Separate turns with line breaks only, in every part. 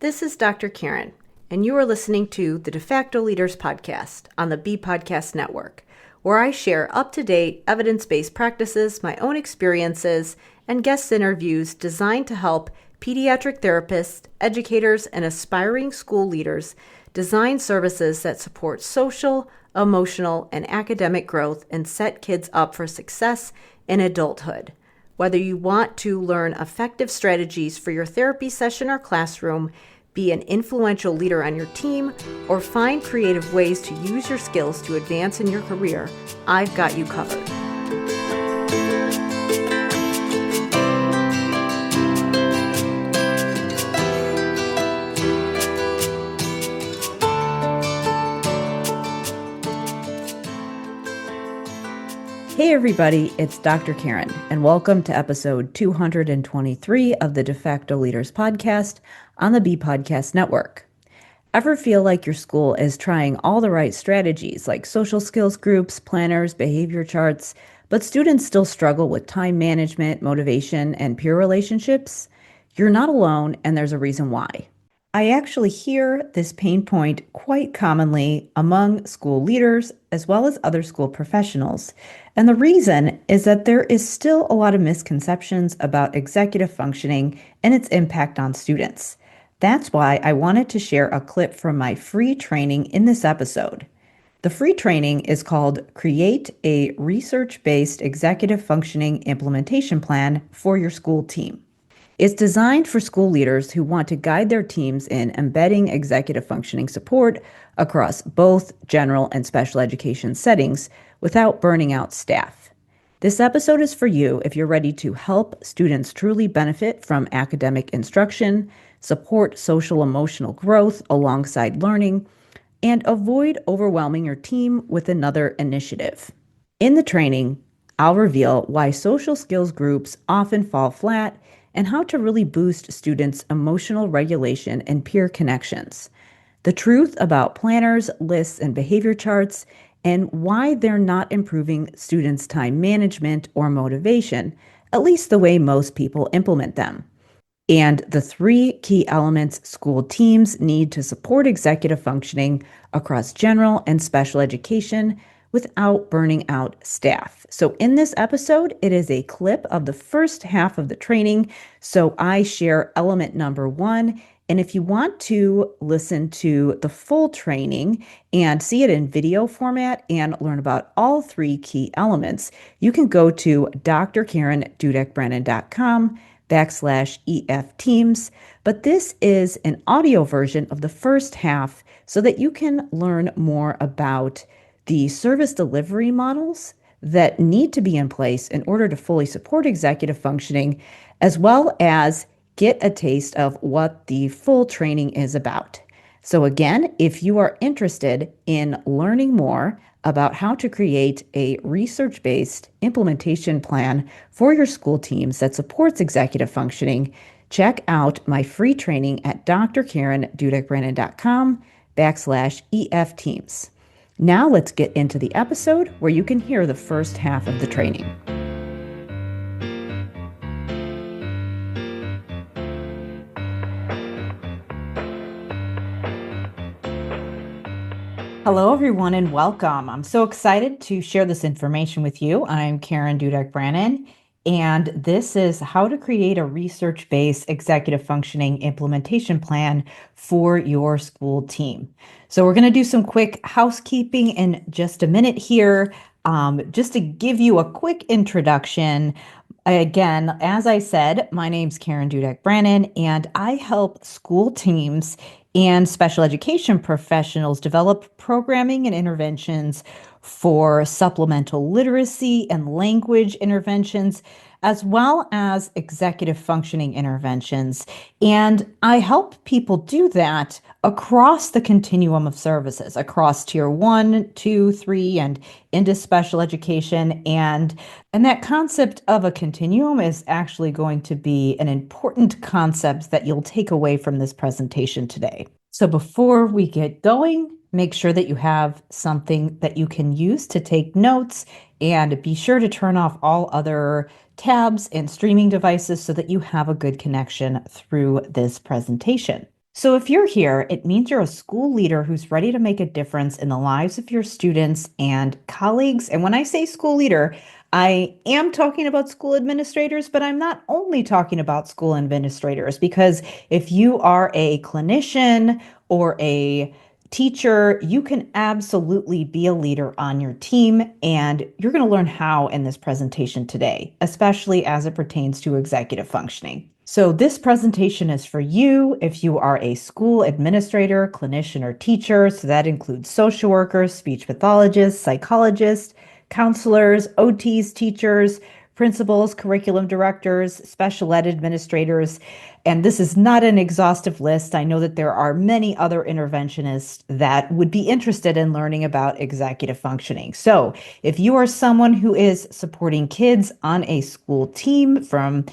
This is Dr. Karen, and you are listening to the Facto Leaders podcast on the B Podcast Network, where I share up-to-date, evidence-based practices, my own experiences, and guest interviews designed to help pediatric therapists, educators, and aspiring school leaders design services that support social, emotional, and academic growth and set kids up for success in adulthood. Whether you want to learn effective strategies for your therapy session or classroom, be an influential leader on your team, or find creative ways to use your skills to advance in your career, I've got you covered. Hey everybody, it's Dr. Karen, and welcome to episode 223 of the De Facto Leaders podcast on the B Podcast Network. Ever feel like your school is trying all the right strategies like social skills groups, planners, behavior charts, but students still struggle with time management, motivation, and peer relationships? You're not alone, and there's a reason why. I actually hear this pain point quite commonly among school leaders as well as other school professionals. And the reason is that there is still a lot of misconceptions about executive functioning and its impact on students. That's why I wanted to share a clip from my free training in this episode. The free training is called Create a Research-Based Executive Functioning Implementation Plan for Your School Team. It's designed for school leaders who want to guide their teams in embedding executive functioning support across both general and special education settings without burning out staff. This episode is for you if you're ready to help students truly benefit from academic instruction, support social emotional growth alongside learning, and avoid overwhelming your team with another initiative. In the training, I'll reveal why social skills groups often fall flat and how to really boost students' emotional regulation and peer connections, the truth about planners, lists, and behavior charts, and why they're not improving students' time management or motivation, at least the way most people implement them, and the 3 key elements school teams need to support executive functioning across general and special education without burning out staff. So in this episode, it is a clip of the first half of the training. So I share element number 1. And if you want to listen to the full training and see it in video format and learn about all 3 key elements, you can go to drkarendudek-brannan.com/EF-Teams. But this is an audio version of the first half so that you can learn more about the service delivery models that need to be in place in order to fully support executive functioning, as well as get a taste of what the full training is about. So again, if you are interested in learning more about how to create a research-based implementation plan for your school teams that supports executive functioning, check out my free training at drkarendudek-brannan.com/EF-Teams. Now let's get into the episode where you can hear the first half of the training. Hello, everyone, and welcome. I'm so excited to share this information with you. I'm Karen Dudek-Brannan, and this is how to create a research-based executive functioning implementation plan for your school team. So we're going to do some quick housekeeping in just a minute here. Just to give you a quick introduction. Again, as I said, my name's Karen Dudek-Brannan, and I help school teams and special education professionals develop programming and interventions for supplemental literacy and language interventions, as well as executive functioning interventions. And I help people do that across the continuum of services, across tier 1, 2, 3, and into special education. And that concept of a continuum is actually going to be an important concept that you'll take away from this presentation today. So before we get going, make sure that you have something that you can use to take notes, and be sure to turn off all other tabs and streaming devices so that you have a good connection through this presentation. So, if you're here, it means you're a school leader who's ready to make a difference in the lives of your students and colleagues. And when I say school leader, I am talking about school administrators, but I'm not only talking about school administrators because if you are a clinician or a teacher, you can absolutely be a leader on your team. And you're going to learn how in this presentation today, especially as it pertains to executive functioning. So this presentation is for you if you are a school administrator, clinician, or teacher. So that includes social workers, speech pathologists, psychologists, counselors, OTs, teachers, principals, curriculum directors, special ed administrators. And this is not an exhaustive list. I know that there are many other interventionists that would be interested in learning about executive functioning. So if you are someone who is supporting kids on a school team from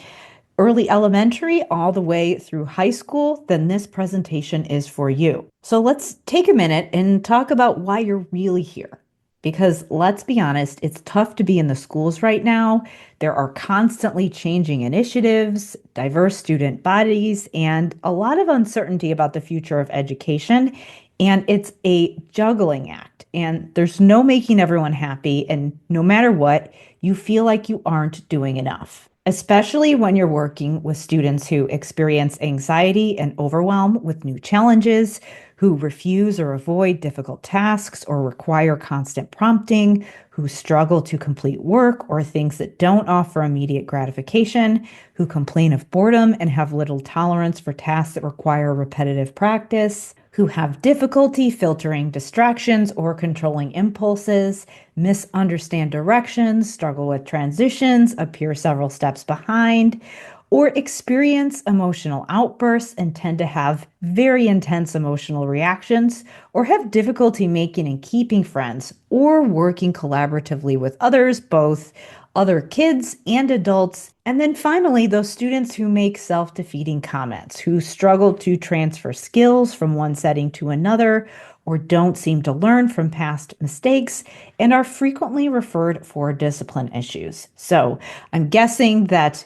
early elementary all the way through high school, then this presentation is for you. So let's take a minute and talk about why you're really here. Because let's be honest, it's tough to be in the schools right now. There are constantly changing initiatives, diverse student bodies, and a lot of uncertainty about the future of education. And it's a juggling act. And there's no making everyone happy. And no matter what, you feel like you aren't doing enough, especially when you're working with students who experience anxiety and overwhelm with new challenges, who refuse or avoid difficult tasks or require constant prompting, who struggle to complete work or things that don't offer immediate gratification, who complain of boredom and have little tolerance for tasks that require repetitive practice, who have difficulty filtering distractions or controlling impulses, misunderstand directions, struggle with transitions, appear several steps behind, or experience emotional outbursts and tend to have very intense emotional reactions, or have difficulty making and keeping friends, or working collaboratively with others, both other kids and adults. And then finally, those students who make self-defeating comments, who struggle to transfer skills from one setting to another, or don't seem to learn from past mistakes, and are frequently referred for discipline issues. So I'm guessing that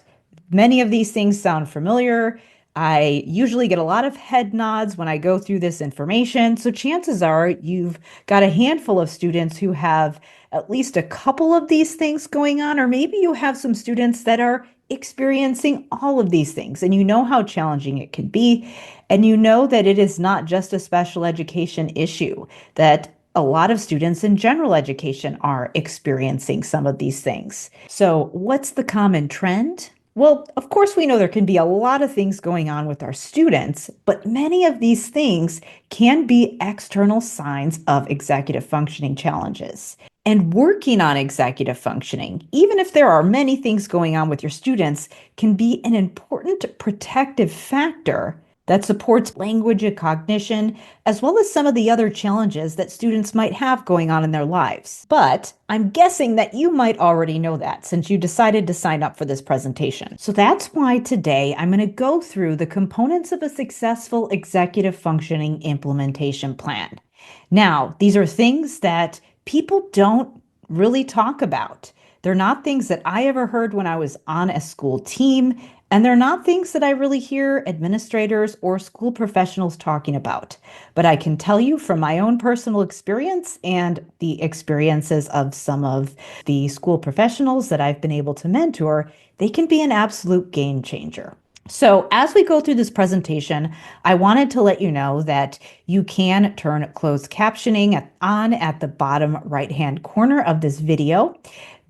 many of these things sound familiar. I usually get a lot of head nods when I go through this information. So chances are you've got a handful of students who have at least a couple of these things going on, or maybe you have some students that are experiencing all of these things and you know how challenging it can be. And you know that it is not just a special education issue, that a lot of students in general education are experiencing some of these things. So what's the common trend? Well, of course, we know there can be a lot of things going on with our students, but many of these things can be external signs of executive functioning challenges. And working on executive functioning, even if there are many things going on with your students, can be an important protective factor that supports language and cognition, as well as some of the other challenges that students might have going on in their lives. But I'm guessing that you might already know that since you decided to sign up for this presentation. So that's why today I'm going to go through the components of a successful executive functioning implementation plan. Now, these are things that people don't really talk about. They're not things that I ever heard when I was on a school team, and they're not things that I really hear administrators or school professionals talking about. But I can tell you from my own personal experience and the experiences of some of the school professionals that I've been able to mentor, they can be an absolute game changer. So as we go through this presentation, I wanted to let you know that you can turn closed captioning on at the bottom right-hand corner of this video,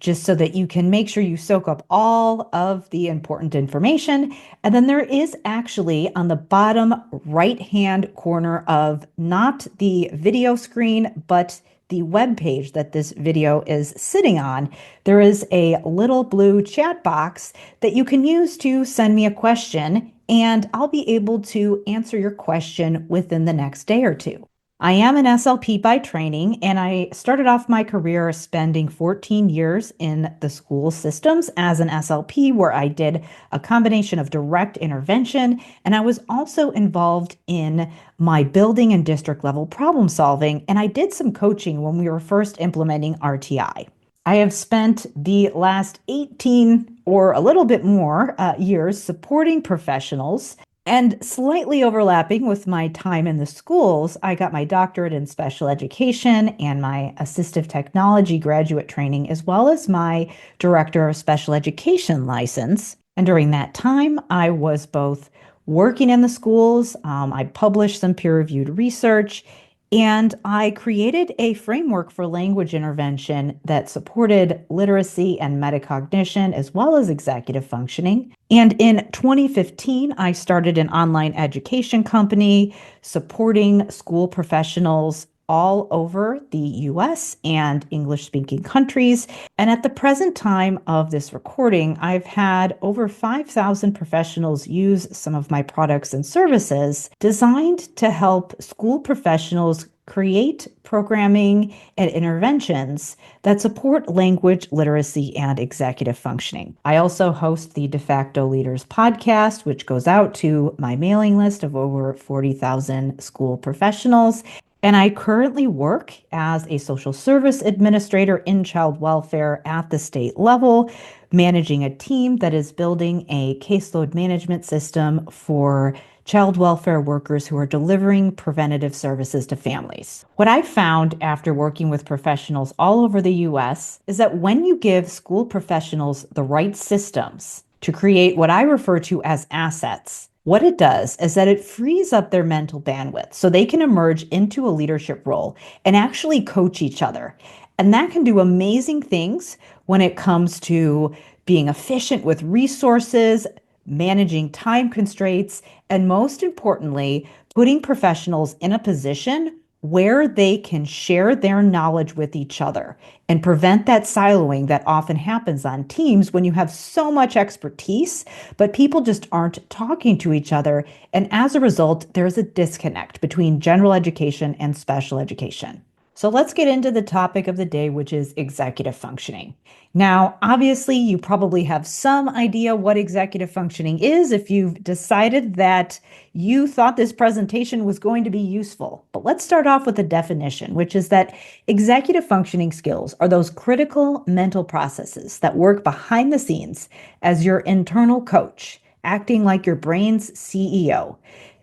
just so that you can make sure you soak up all of the important information. And then there is actually on the bottom right-hand corner of not the video screen, but the web page that this video is sitting on, there is a little blue chat box that you can use to send me a question, and I'll be able to answer your question within the next day or two. I am an SLP by training, and I started off my career spending 14 years in the school systems as an SLP, where I did a combination of direct intervention, and I was also involved in my building and district level problem solving, and I did some coaching when we were first implementing RTI. I have spent the last 18 or a little bit more years supporting professionals And slightly overlapping with my time in the schools, I got my doctorate in special education and my assistive technology graduate training, as well as my director of special education license. And during that time, I was both working in the schools, I published some peer reviewed research, and I created a framework for language intervention that supported literacy and metacognition, as well as executive functioning. And in 2015, I started an online education company supporting school professionals all over the US and English speaking countries. And at the present time of this recording, I've had over 5,000 professionals use some of my products and services designed to help school professionals create programming and interventions that support language literacy and executive functioning. I also host the De Facto Leaders podcast, which goes out to my mailing list of over 40,000 school professionals. And I currently work as a social service administrator in child welfare at the state level, managing a team that is building a caseload management system for child welfare workers who are delivering preventative services to families. What I've found after working with professionals all over the US is that when you give school professionals the right systems to create what I refer to as assets, what it does is that it frees up their mental bandwidth so they can emerge into a leadership role and actually coach each other. And that can do amazing things when it comes to being efficient with resources, managing time constraints, and most importantly, putting professionals in a position where they can share their knowledge with each other and prevent that siloing that often happens on teams when you have so much expertise, but people just aren't talking to each other. And as a result, there's a disconnect between general education and special education. So let's get into the topic of the day, which is executive functioning. Now, obviously, you probably have some idea what executive functioning is if you've decided that you thought this presentation was going to be useful. But let's start off with a definition, which is that executive functioning skills are those critical mental processes that work behind the scenes as your internal coach, acting like your brain's CEO.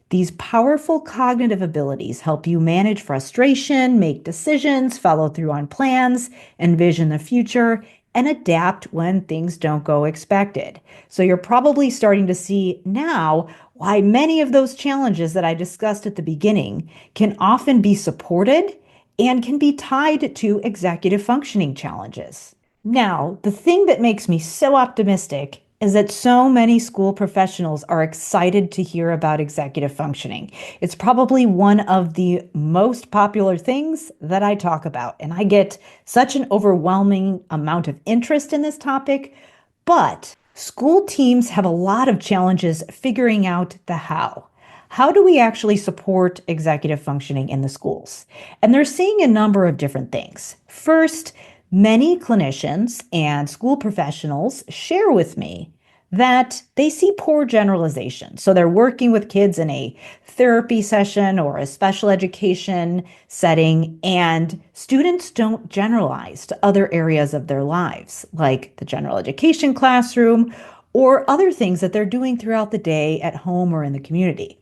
These powerful cognitive abilities help you manage frustration, make decisions, follow through on plans, envision the future, and adapt when things don't go expected. So you're probably starting to see now why many of those challenges that I discussed at the beginning can often be supported and can be tied to executive functioning challenges. Now, the thing that makes me so optimistic is that so many school professionals are excited to hear about executive functioning. It's probably one of the most popular things that I talk about, and I get such an overwhelming amount of interest in this topic, but school teams have a lot of challenges figuring out the how. How do we actually support executive functioning in the schools? And they're seeing a number of different things. First, many clinicians and school professionals share with me that they see poor generalization. So they're working with kids in a therapy session or a special education setting, and students don't generalize to other areas of their lives, like the general education classroom or other things that they're doing throughout the day at home or in the community.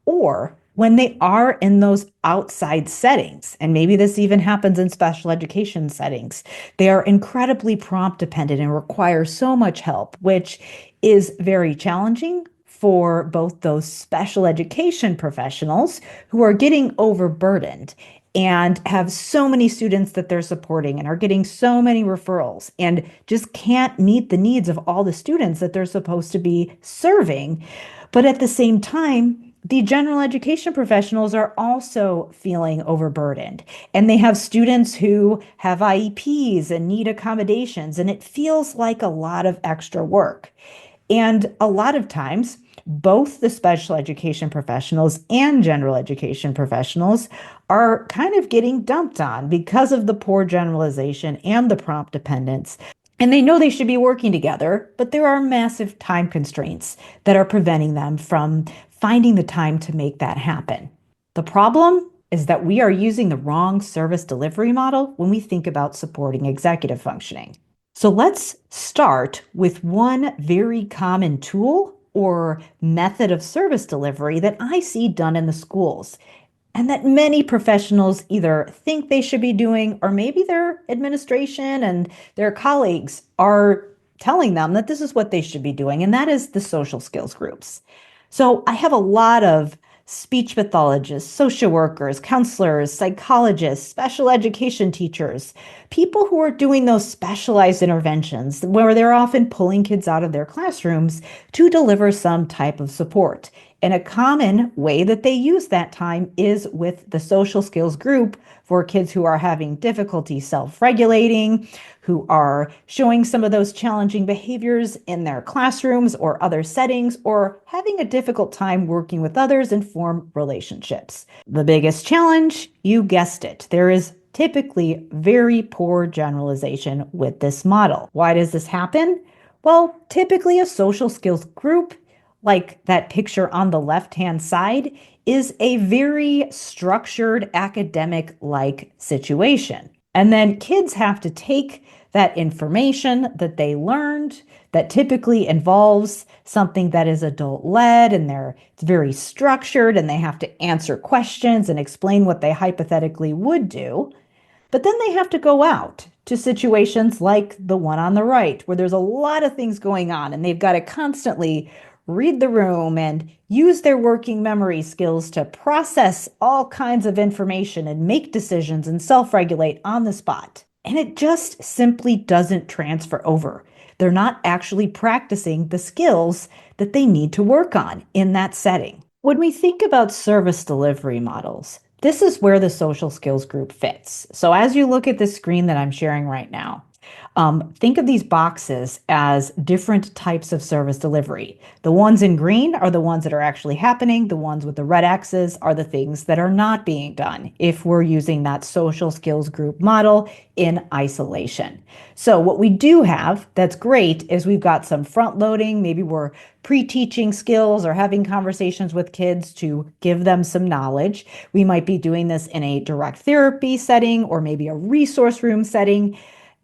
Or when they are in those outside settings, and maybe this even happens in special education settings, they are incredibly prompt dependent and require so much help, which is very challenging for both those special education professionals who are getting overburdened and have so many students that they're supporting and are getting so many referrals and just can't meet the needs of all the students that they're supposed to be serving. But at the same time, the general education professionals are also feeling overburdened, and they have students who have IEPs and need accommodations, and it feels like a lot of extra work. And a lot of times, both the special education professionals and general education professionals are kind of getting dumped on because of the poor generalization and the prompt dependence. And they know they should be working together, but there are massive time constraints that are preventing them from finding the time to make that happen. The problem is that we are using the wrong service delivery model when we think about supporting executive functioning. So let's start with one very common tool or method of service delivery that I see done in the schools, and that many professionals either think they should be doing, or maybe their administration and their colleagues are telling them that this is what they should be doing, and that is the social skills groups. So I have a lot of speech pathologists, social workers, counselors, psychologists, special education teachers, people who are doing those specialized interventions where they're often pulling kids out of their classrooms to deliver some type of support. And a common way that they use that time is with the social skills group for kids who are having difficulty self-regulating, who are showing some of those challenging behaviors in their classrooms or other settings, or having a difficult time working with others and form relationships. The biggest challenge, you guessed it, there is typically very poor generalization with this model. Why does this happen? Well, typically a social skills group, like that picture on the left-hand side, is a very structured academic-like situation. And then kids have to take that information that they learned that typically involves something that is adult-led, and it's very structured, and they have to answer questions and explain what they hypothetically would do. But then they have to go out to situations like the one on the right, where there's a lot of things going on, and they've got to constantly read the room and use their working memory skills to process all kinds of information and make decisions and self-regulate on the spot. And it just simply doesn't transfer over. They're not actually practicing the skills that they need to work on in that setting. When we think about service delivery models, this is where the social skills group fits. So as you look at the screen that I'm sharing right now, think of these boxes as different types of service delivery. The ones in green are the ones that are actually happening. The ones with the red X's are the things that are not being done if we're using that social skills group model in isolation. So what we do have that's great is we've got some front loading. Maybe we're pre-teaching skills or having conversations with kids to give them some knowledge. We might be doing this in a direct therapy setting or maybe a resource room setting.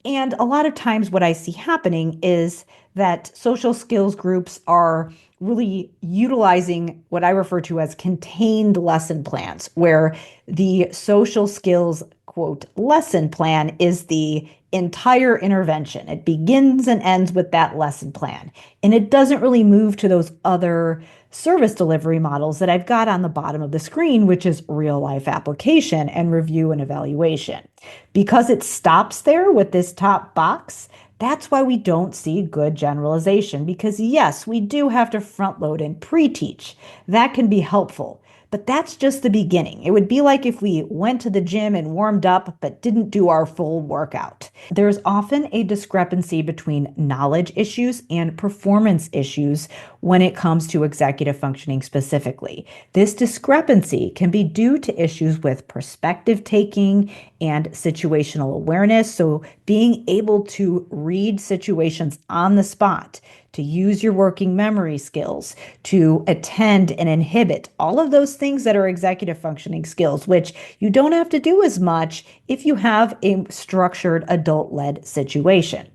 And a lot of times what I see happening is that social skills groups are really utilizing what I refer to as contained lesson plans, where the social skills, quote, lesson plan is the entire intervention. It begins and ends with that lesson plan. And it doesn't really move to those other service delivery models that I've got on the bottom of the screen, which is real life application and review and evaluation. Because it stops there with this top box, that's why we don't see good generalization, because yes, we do have to front load and pre-teach. That can be helpful. But that's just the beginning. It would be like if we went to the gym and warmed up, but didn't do our full workout. There's often a discrepancy between knowledge issues and performance issues when it comes to executive functioning specifically. This discrepancy can be due to issues with perspective taking and situational awareness. So being able to read situations on the spot, to use your working memory skills, to attend and inhibit, all of those things that are executive functioning skills, which you don't have to do as much if you have a structured adult-led situation.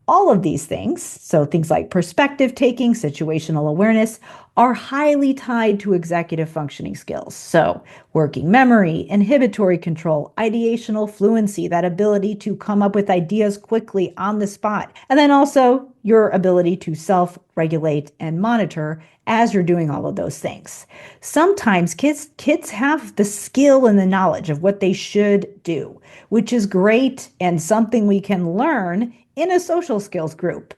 All of these things, so things like perspective taking, situational awareness, are highly tied to executive functioning skills. So working memory, inhibitory control, ideational fluency, that ability to come up with ideas quickly on the spot, and then also your ability to self-regulate and monitor as you're doing all of those things. Sometimes kids have the skill and the knowledge of what they should do, which is great and something we can learn in a social skills group.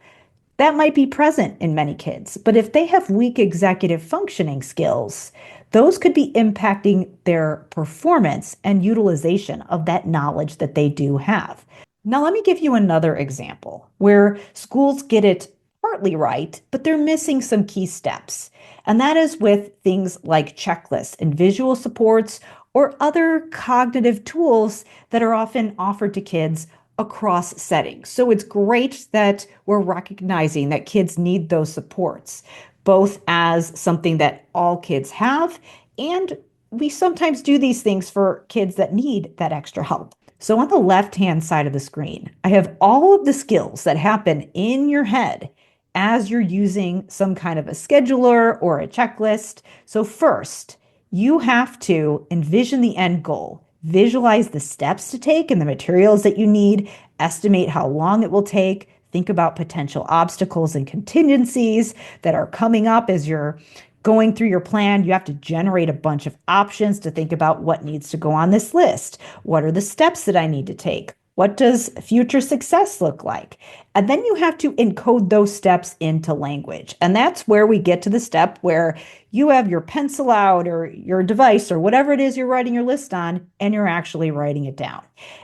That might be present in many kids, but if they have weak executive functioning skills, those could be impacting their performance and utilization of that knowledge that they do have. Now, let me give you another example where schools get it partly right, but they're missing some key steps. And that is with things like checklists and visual supports or other cognitive tools that are often offered to kids across settings. So it's great that we're recognizing that kids need those supports, both as something that all kids have, and we sometimes do these things for kids that need that extra help. So on the left-hand side of the screen, I have all of the skills that happen in your head as you're using some kind of a scheduler or a checklist. So first, you have to envision the end goal, visualize the steps to take and the materials that you need, estimate how long it will take, think about potential obstacles and contingencies that are coming up as you're going through your plan. You have to generate a bunch of options to think about what needs to go on this list. What are the steps that I need to take? What does future success look like? And then you have to encode those steps into language. And that's where we get to the step where you have your pencil out or your device or whatever it is you're writing your list on, and you're actually writing it down.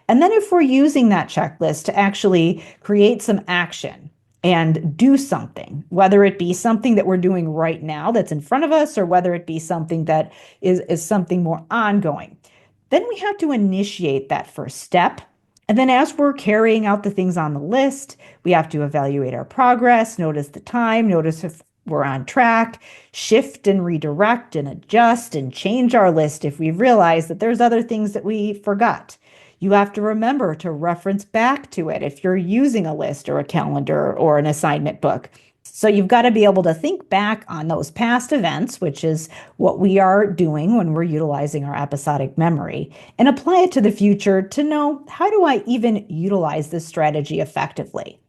And then if we're using that checklist to actually create some action and do something, whether it be something that we're doing right now that's in front of us, or whether it be something that is something more ongoing, then we have to initiate that first step. And then as we're carrying out the things on the list, we have to evaluate our progress, notice the time, notice if we're on track, shift and redirect and adjust and change our list if we realize that there's other things that we forgot. You have to remember to reference back to it if you're using a list or a calendar or an assignment book. So you've got to be able to think back on those past events, which is what we are doing when we're utilizing our episodic memory, and apply it to the future to know, how do I even utilize this strategy effectively?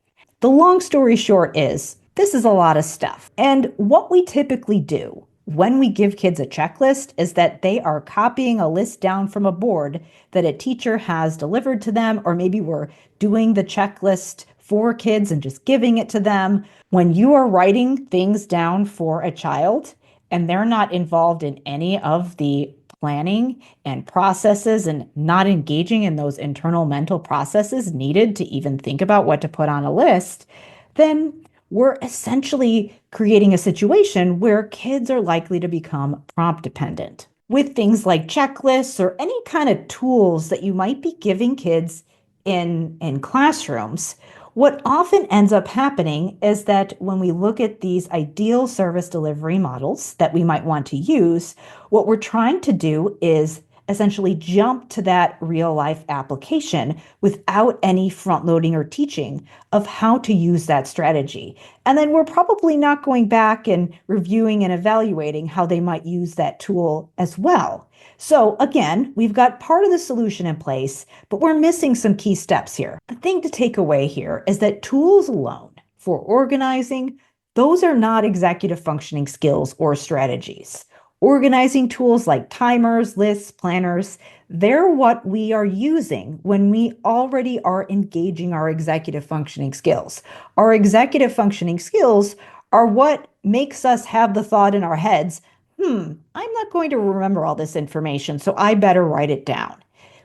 The long story short is, this is a lot of stuff. And what we typically do when we give kids a checklist is that they are copying a list down from a board that a teacher has delivered to them, or maybe we're doing the checklist for kids and just giving it to them. When you are writing things down for a child and they're not involved in any of the planning and processes and not engaging in those internal mental processes needed to even think about what to put on a list, then we're essentially creating a situation where kids are likely to become prompt dependent. With things like checklists or any kind of tools that you might be giving kids in classrooms, what often ends up happening is that when we look at these ideal service delivery models that we might want to use, what we're trying to do is essentially jump to that real life application without any front loading or teaching of how to use that strategy. And then we're probably not going back and reviewing and evaluating how they might use that tool as well. So again, we've got part of the solution in place, but we're missing some key steps here. The thing to take away here is that tools alone for organizing, those are not executive functioning skills or strategies. Organizing tools like timers, lists, planners, they're what we are using when we already are engaging our executive functioning skills. Our executive functioning skills are what makes us have the thought in our heads, I'm not going to remember all this information, so I better write it down.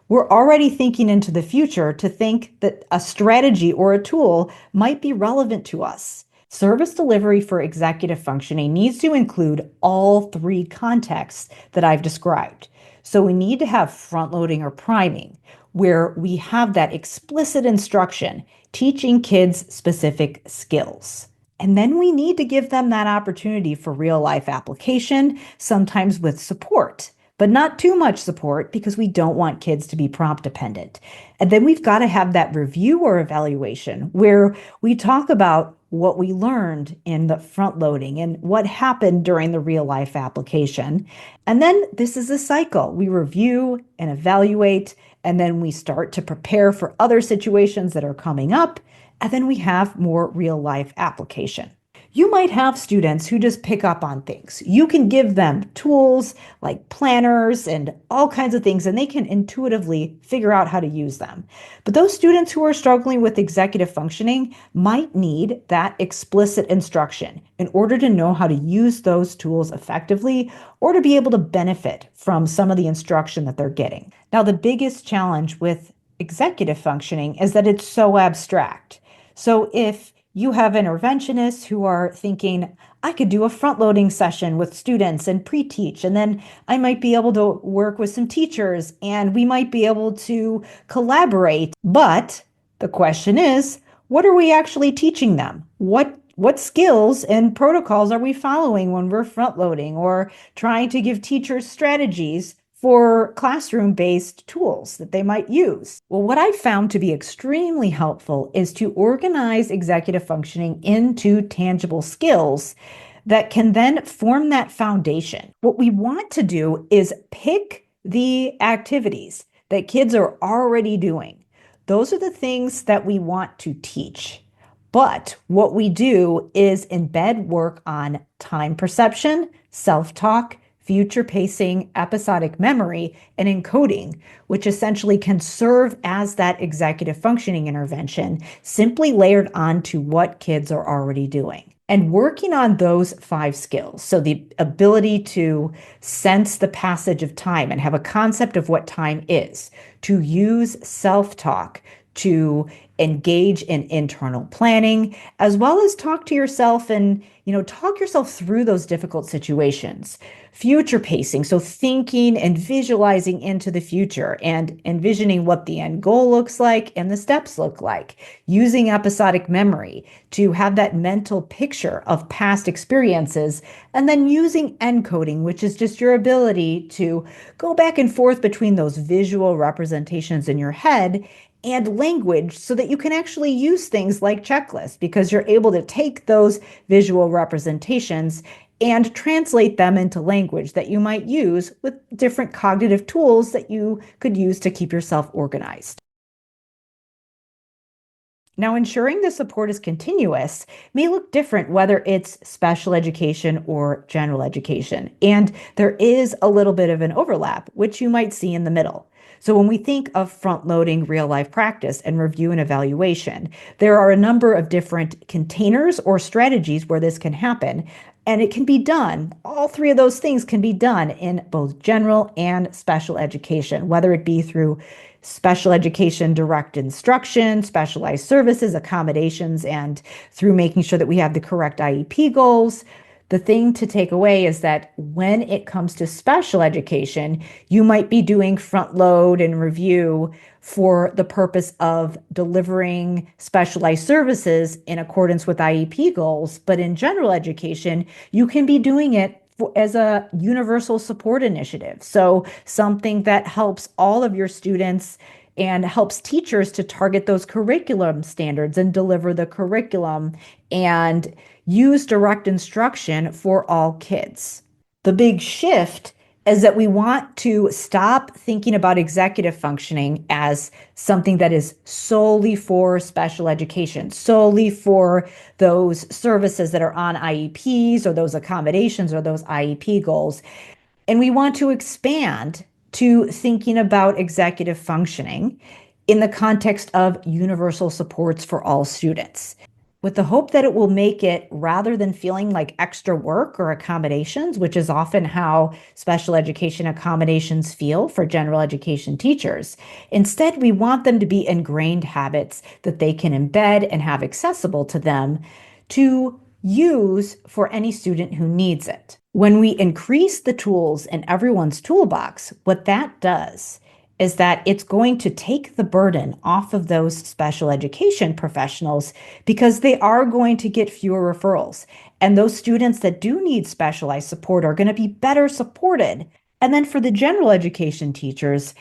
We're already thinking into the future to think that a strategy or a tool might be relevant to us. Service delivery for executive functioning needs to include all three contexts that I've described. So we need to have front loading or priming, where we have that explicit instruction teaching kids specific skills. And then we need to give them that opportunity for real life application, sometimes with support, but not too much support because we don't want kids to be prompt dependent. And then we've got to have that review or evaluation where we talk about what we learned in the front loading and what happened during the real life application. And then this is a cycle. We review and evaluate, and then we start to prepare for other situations that are coming up. And then we have more real life application. You might have students who just pick up on things. You can give them tools like planners and all kinds of things, and they can intuitively figure out how to use them. But those students who are struggling with executive functioning might need that explicit instruction in order to know how to use those tools effectively or to be able to benefit from some of the instruction that they're getting. Now, the biggest challenge with executive functioning is that it's so abstract. So if you have interventionists who are thinking, I could do a front-loading session with students and pre-teach, and then I might be able to work with some teachers and we might be able to collaborate. But the question is, what are we actually teaching them? What skills and protocols are we following when we're front-loading or trying to give teachers strategies for classroom-based tools that they might use. Well, what I found to be extremely helpful is to organize executive functioning into tangible skills that can then form that foundation. What we want to do is pick the activities that kids are already doing. Those are the things that we want to teach. But what we do is embed work on time perception, self-talk, future pacing, episodic memory, and encoding, which essentially can serve as that executive functioning intervention, simply layered onto what kids are already doing. And working on those 5 skills, so the ability to sense the passage of time and have a concept of what time is, to use self-talk, to engage in internal planning, as well as talk to yourself and, talk yourself through those difficult situations. Future pacing, so thinking and visualizing into the future and envisioning what the end goal looks like and the steps look like. Using episodic memory to have that mental picture of past experiences, and then using encoding, which is just your ability to go back and forth between those visual representations in your head and language so that you can actually use things like checklists, because you're able to take those visual representations and translate them into language that you might use with different cognitive tools that you could use to keep yourself organized. Now, ensuring the support is continuous may look different whether it's special education or general education, and there is a little bit of an overlap, which you might see in the middle. So when we think of front-loading real-life practice and review and evaluation, there are a number of different containers or strategies where this can happen, and it can be done. All 3 of those things can be done in both general and special education, whether it be through special education direct instruction, specialized services, accommodations, and through making sure that we have the correct IEP goals. The thing to take away is that when it comes to special education, you might be doing front load and review for the purpose of delivering specialized services in accordance with IEP goals. But in general education, you can be doing it as a universal support initiative. So something that helps all of your students and helps teachers to target those curriculum standards and deliver the curriculum and use direct instruction for all kids. The big shift is that we want to stop thinking about executive functioning as something that is solely for special education, solely for those services that are on IEPs or those accommodations or those IEP goals. And we want to expand to thinking about executive functioning in the context of universal supports for all students, with the hope that it will make it, rather than feeling like extra work or accommodations, which is often how special education accommodations feel for general education teachers. Instead, we want them to be ingrained habits that they can embed and have accessible to them to use for any student who needs it. When we increase the tools in everyone's toolbox, what that does is that it's going to take the burden off of those special education professionals, because they are going to get fewer referrals. And those students that do need specialized support are going to be better supported. And then for the general education teachers,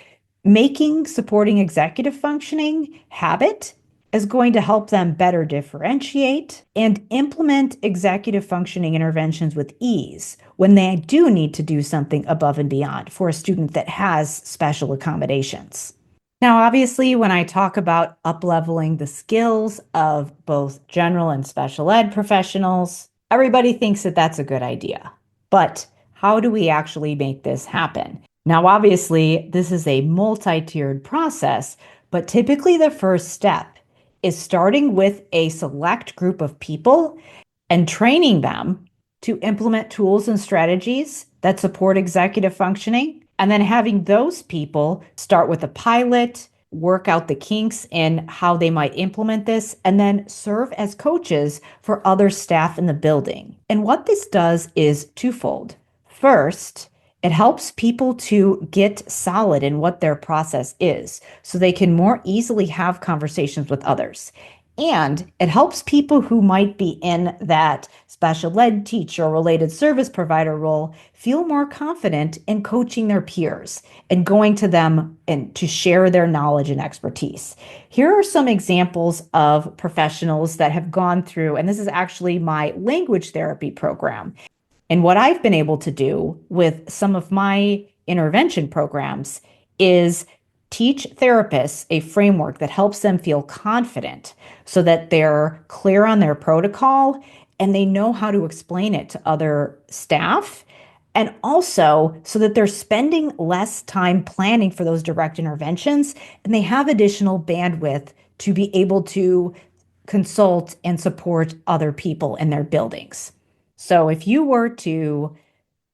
making supporting executive functioning habit is going to help them better differentiate and implement executive functioning interventions with ease when they do need to do something above and beyond for a student that has special accommodations. Now, obviously, when I talk about up-leveling the skills of both general and special ed professionals, everybody thinks that that's a good idea. But how do we actually make this happen? Now, obviously, this is a multi-tiered process, but typically the first step is starting with a select group of people and training them to implement tools and strategies that support executive functioning, and then having those people start with a pilot, work out the kinks in how they might implement this, and then serve as coaches for other staff in the building. And what this does is twofold. First, it helps people to get solid in what their process is so they can more easily have conversations with others. And it helps people who might be in that special ed teacher or related service provider role feel more confident in coaching their peers and going to them and to share their knowledge and expertise. Here are some examples of professionals that have gone through, and this is actually my language therapy program. And what I've been able to do with some of my intervention programs is teach therapists a framework that helps them feel confident so that they're clear on their protocol and they know how to explain it to other staff. And also so that they're spending less time planning for those direct interventions and they have additional bandwidth to be able to consult and support other people in their buildings. So if you were to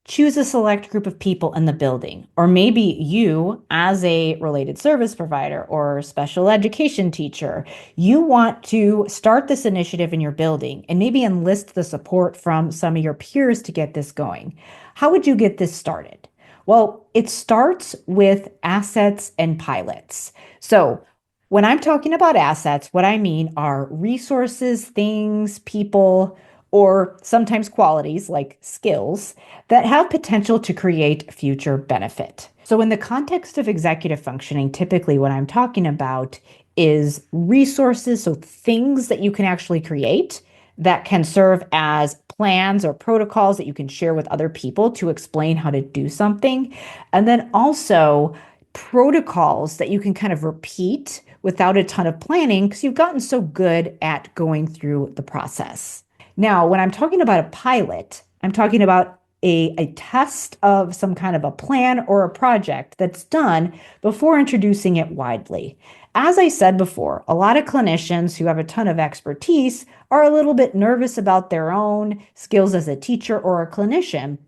choose a select group of people in the building, or maybe you, as a related service provider or special education teacher, you want to start this initiative in your building and maybe enlist the support from some of your peers to get this going. How would you get this started? Well, it starts with assets and pilots. So when I'm talking about assets, what I mean are resources, things, people, or sometimes qualities like skills that have potential to create future benefit. So, in the context of executive functioning, typically what I'm talking about is resources, so things that you can actually create that can serve as plans or protocols that you can share with other people to explain how to do something. And then also protocols that you can kind of repeat without a ton of planning because you've gotten so good at going through the process. Now, when I'm talking about a pilot, I'm talking about a test of some kind of a plan or a project that's done before introducing it widely. As I said before, a lot of clinicians who have a ton of expertise are a little bit nervous about their own skills as a teacher or a clinician.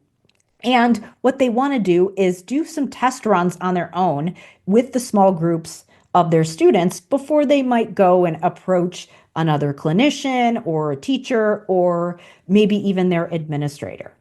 And what they want to do is do some test runs on their own with the small groups of their students before they might go and approach another clinician or a teacher or maybe even their administrator.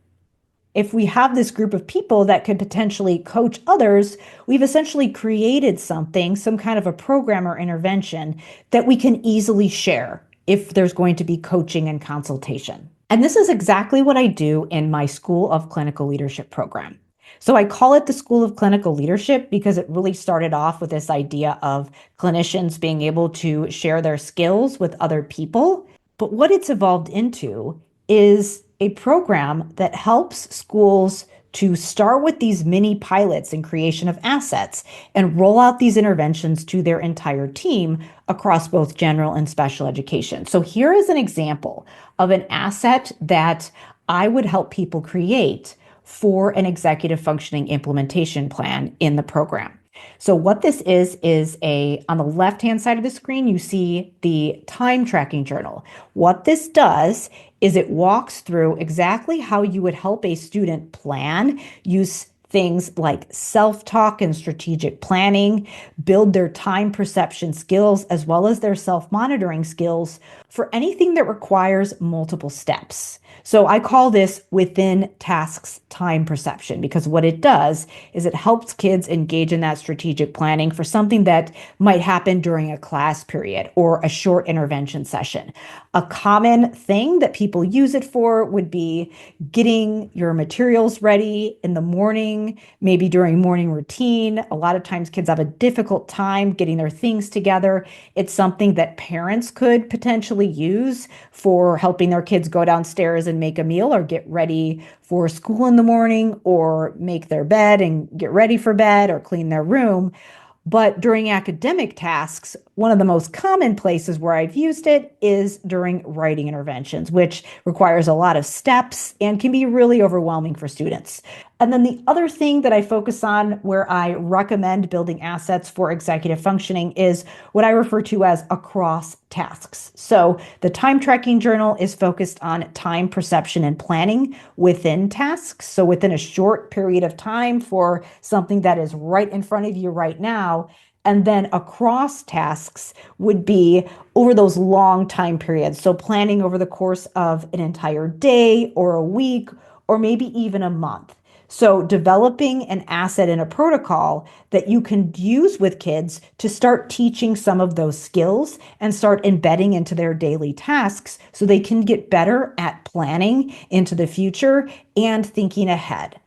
If we have this group of people that could potentially coach others, we've essentially created something, some kind of a program or intervention that we can easily share if there's going to be coaching and consultation. And this is exactly what I do in my School of Clinical Leadership program. So I call it the School of Clinical Leadership because it really started off with this idea of clinicians being able to share their skills with other people. But what it's evolved into is a program that helps schools to start with these mini pilots and creation of assets and roll out these interventions to their entire team across both general and special education. So here is an example of an asset that I would help people create for an executive functioning implementation plan in the program. So what this is on the left-hand side of the screen, you see the time tracking journal. What this does is it walks through exactly how you would help a student plan, use things like self-talk and strategic planning, build their time perception skills, as well as their self-monitoring skills for anything that requires multiple steps. So I call this within tasks time perception because what it does is it helps kids engage in that strategic planning for something that might happen during a class period or a short intervention session. A common thing that people use it for would be getting your materials ready in the morning, maybe during morning routine. A lot of times kids have a difficult time getting their things together. It's something that parents could potentially use for helping their kids go downstairs and make a meal or get ready for school in the morning or make their bed and get ready for bed or clean their room. But during academic tasks, one of the most common places where I've used it is during writing interventions, which requires a lot of steps and can be really overwhelming for students. And then the other thing that I focus on where I recommend building assets for executive functioning is what I refer to as across tasks. So the time tracking journal is focused on time perception and planning within tasks. So within a short period of time for something that is right in front of you right now. And then across tasks would be over those long time periods. So planning over the course of an entire day or a week or maybe even a month. So developing an asset in a protocol that you can use with kids to start teaching some of those skills and start embedding into their daily tasks so they can get better at planning into the future and thinking ahead.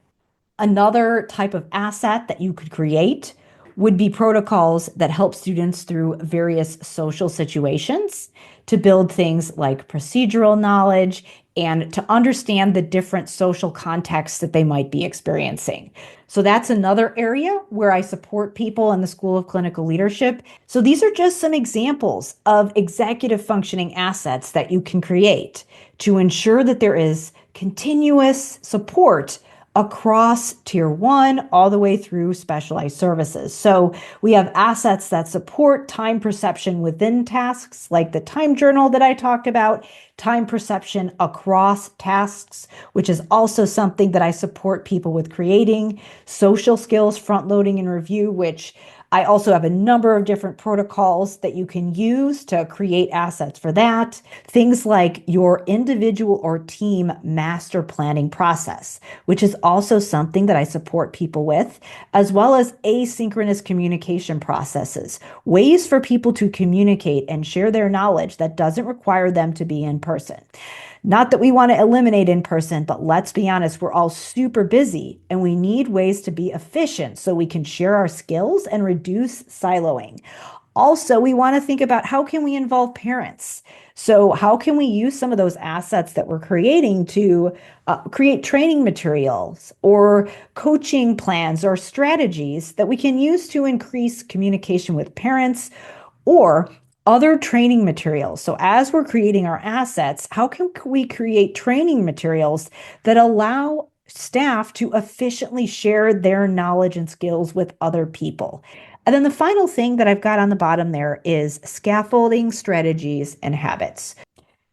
Another type of asset that you could create would be protocols that help students through various social situations to build things like procedural knowledge and to understand the different social contexts that they might be experiencing. So that's another area where I support people in the School of Clinical Leadership. So these are just some examples of executive functioning assets that you can create to ensure that there is continuous support across tier one all the way through specialized services. So we have assets that support time perception within tasks, like the time journal that I talked about, time perception across tasks, which is also something that I support people with creating, social skills, front loading and review, which I also have a number of different protocols that you can use to create assets for that. Things like your individual or team master planning process, which is also something that I support people with, as well as asynchronous communication processes, ways for people to communicate and share their knowledge that doesn't require them to be in person. Not that we want to eliminate in person, but let's be honest, we're all super busy and we need ways to be efficient so we can share our skills and reduce siloing. Also, we want to think about how can we involve parents? So how can we use some of those assets that we're creating to create training materials or coaching plans or strategies that we can use to increase communication with parents or other training materials. So as we're creating our assets, how can we create training materials that allow staff to efficiently share their knowledge and skills with other people? And then the final thing that I've got on the bottom there is scaffolding strategies and habits.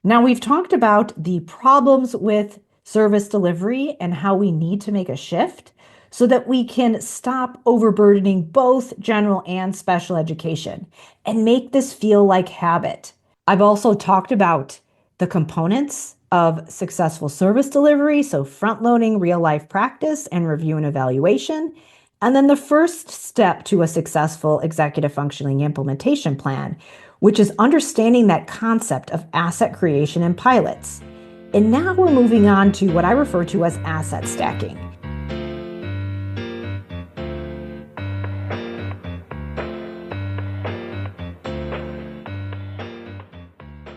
Now, we've talked about the problems with service delivery and how we need to make a shift so that we can stop overburdening both general and special education and make this feel like habit. I've also talked about the components of successful service delivery, so front loading real life practice and review and evaluation. And then the first step to a successful executive functioning implementation plan, which is understanding that concept of asset creation and pilots. And now we're moving on to what I refer to as asset stacking.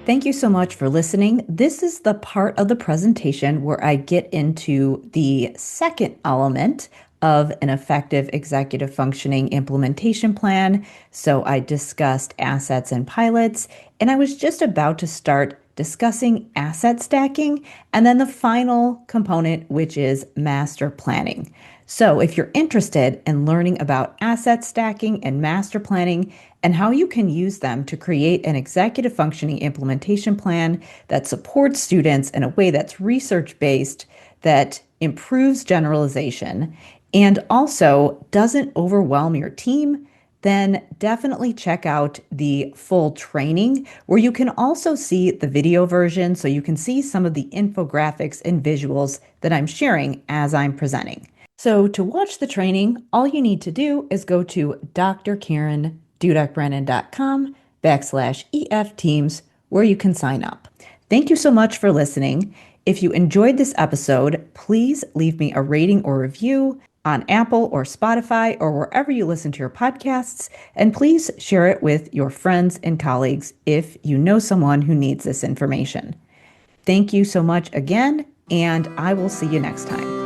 Thank you so much for listening. This is the part of the presentation where I get into the second element of an effective executive functioning implementation plan. So I discussed assets and pilots, and I was just about to start discussing asset stacking, and then the final component, which is master planning. So if you're interested in learning about asset stacking and master planning and how you can use them to create an executive functioning implementation plan that supports students in a way that's research-based, that improves generalization, and also doesn't overwhelm your team, then definitely check out the full training where you can also see the video version so you can see some of the infographics and visuals that I'm sharing as I'm presenting. So to watch the training, all you need to do is go to drkarendudek-brannan.com/EF Teams where you can sign up. Thank you so much for listening. If you enjoyed this episode, please leave me a rating or review on Apple or Spotify or wherever you listen to your podcasts, and please share it with your friends and colleagues if you know someone who needs this information. Thank you so much again, and I will see you next time.